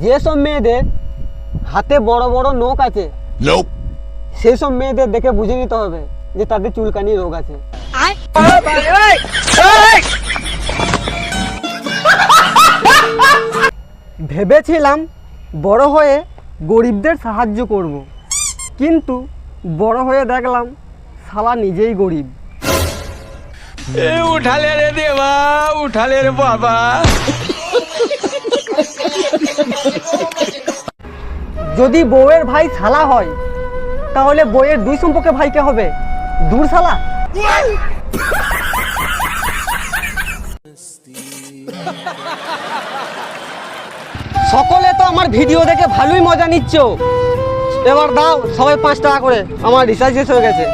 যেসব মেয়েদের হাতে বড় বড় নখ আছে সেই সব মেয়েদের দেখে বুঝে নিতে হবে যে তাদের চুলকানি রোগ আছে। ভেবেছিলাম বড় হয়ে গরিবদের সাহায্য করব, কিন্তু বড় হয়ে দেখলাম শালা নিজেই গরিব। উঠালে রে দেবা, উঠালে রে বাবা। যদি বউয়ের ভাই শালা হয় তাহলে বউয়ের দুই সম্পর্কে ভাইকে হবে দূর শালা। সকলে তো আমার ভিডিও দেখে ভালোই মজা নিচ্ছ, এবার দাও সবাই 5 টাকা করে, আমার রিচার্জ শেষ হয়ে গেছে।